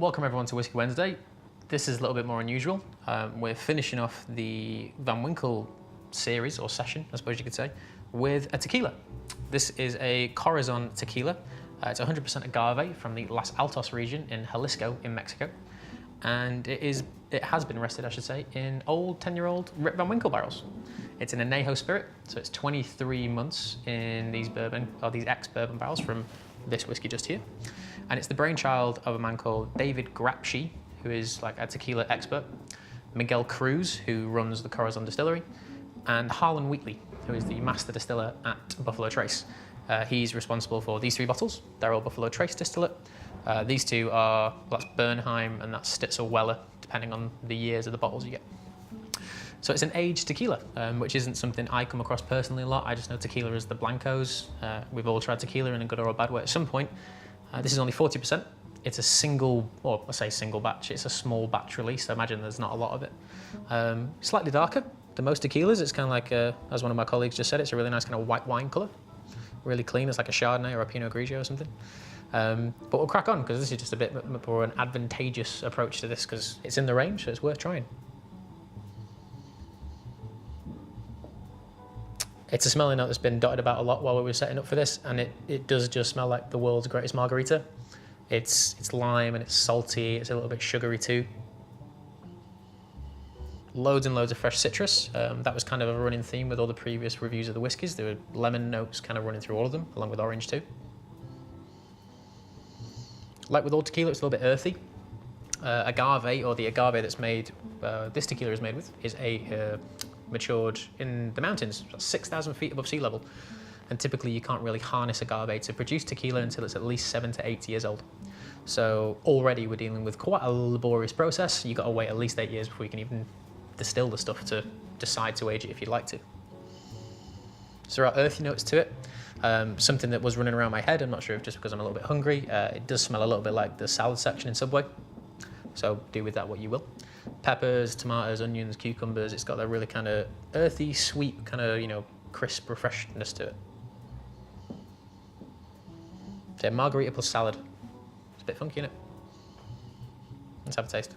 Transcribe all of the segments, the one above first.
Welcome everyone to Whisky Wednesday. This is a little bit more unusual. We're finishing off the Van Winkle series, or session, I suppose you could say, with a tequila. This is a Corazon tequila. It's 100% agave from the Los Altos region in Jalisco in Mexico. And it has been rested, I should say, in old 10-year-old Rip Van Winkle barrels. It's an añejo spirit, so it's 23 months in these ex-bourbon barrels from this whiskey just here. And it's the brainchild of a man called David Grapschi, who is like a tequila expert, Miguel Cruz, who runs the Corazon distillery, and Harlan Wheatley, who is the master distiller at Buffalo Trace. He's responsible for these 3 bottles. They're all Buffalo Trace distillate. These 2 are, well, that's Bernheim and that's Stitzel Weller, depending on the years of the bottles you get. So it's an aged tequila, which isn't something I come across personally a lot. I just know tequila is the blancos. We've all tried tequila in a good or a bad way at some point. This is only 40%. It's a single, or I say single batch, it's a small batch release. I imagine there's not a lot of it. Slightly darker than most tequilas. It's kind of like, as one of my colleagues just said, it's a really nice kind of white wine color. Really clean, it's like a Chardonnay or a Pinot Grigio or something. But we'll crack on, because this is just a bit more an advantageous approach to this, because it's in the range, so it's worth trying. It's a smelling note that's been dotted about a lot while we were setting up for this, and it does just smell like the world's greatest margarita. It's lime and it's salty, it's a little bit sugary too. Loads and loads of fresh citrus. That was kind of a running theme with all the previous reviews of the whiskies. There were lemon notes kind of running through all of them, along with orange too. Like with all tequila, it's a little bit earthy. Agave, or the agave that's made, this tequila is made with, is matured in the mountains, 6,000 feet above sea level. And typically you can't really harness agave to produce tequila until it's at least 7 to 8 years old. So already we're dealing with quite a laborious process. You've got to wait at least 8 years before you can even distill the stuff to decide to age it if you'd like to. So there are earthy notes to it. Something that was running around my head, I'm not sure if just because I'm a little bit hungry, it does smell a little bit like the salad section in Subway. So do with that what you will. Peppers, tomatoes, onions, cucumbers, it's got that really kind of earthy, sweet, kind of, you know, crisp refreshness to it. So margarita plus salad. It's a bit funky, isn't it? Let's have a taste.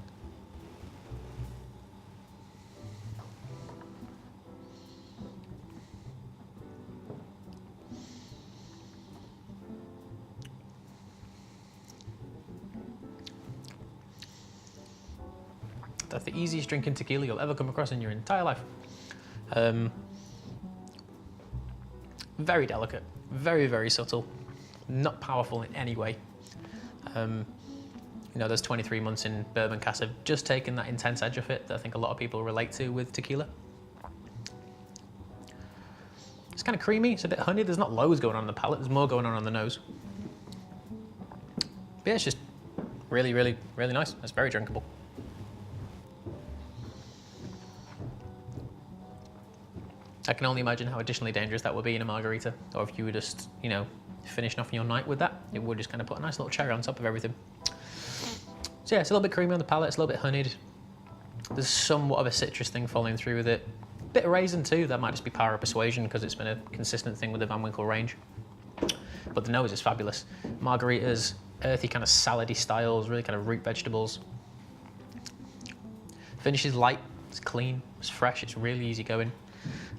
That's the easiest drinking tequila you'll ever come across in your entire life. Very delicate, very, very subtle, not powerful in any way. You know, there's 23 months in bourbon casks have just taken that intense edge of it that I think a lot of people relate to with tequila. It's kind of creamy, it's a bit honey. There's not loads going on the palate, there's more going on the nose. But yeah, it's just really, really, really nice. It's very drinkable. I can only imagine how additionally dangerous that would be in a margarita, or if you were just, you know, finishing off your night with that, it would just kind of put a nice little cherry on top of everything. So yeah, it's a little bit creamy on the palate, it's a little bit honeyed. There's somewhat of a citrus thing following through with it. Bit of raisin too, that might just be power of persuasion because it's been a consistent thing with the Van Winkle range. But the nose is fabulous. Margaritas, earthy kind of salady styles, really kind of root vegetables. Finish is light, it's clean, it's fresh, it's really easy going.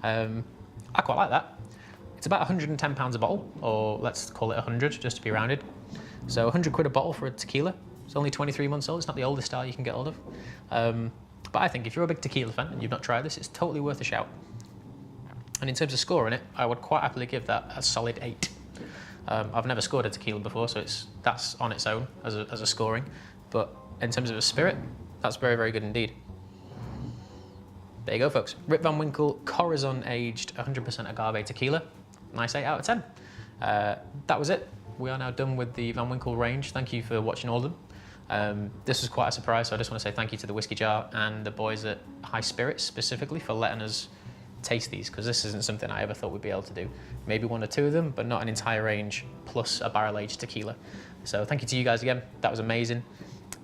I quite like that. It's about £110 a bottle, or let's call it 100 just to be rounded. So 100 quid a bottle for a tequila. It's only 23 months old. It's not the oldest style you can get hold of. But I think if you're a big tequila fan and you've not tried this, it's totally worth a shout. And in terms of scoring it, I would quite happily give that a solid 8. I've never scored a tequila before, so that's on its own as a scoring. But in terms of a spirit, that's very, very good indeed. There you go, folks. Rip Van Winkle Corazon aged 100% agave tequila. Nice 8 out of 10. That was it. We are now done with the Van Winkle range. Thank you for watching all of them. This was quite a surprise, so I just want to say thank you to the Whiskey Jar and the boys at High Spirits specifically for letting us taste these, because this isn't something I ever thought we'd be able to do. Maybe 1 or 2 of them, but not an entire range plus a barrel-aged tequila. So thank you to you guys again. That was amazing.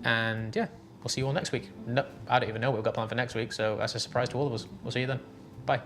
And yeah, we'll see you all next week. No, I don't even know what we've got planned for next week, so that's a surprise to all of us. We'll see you then. Bye.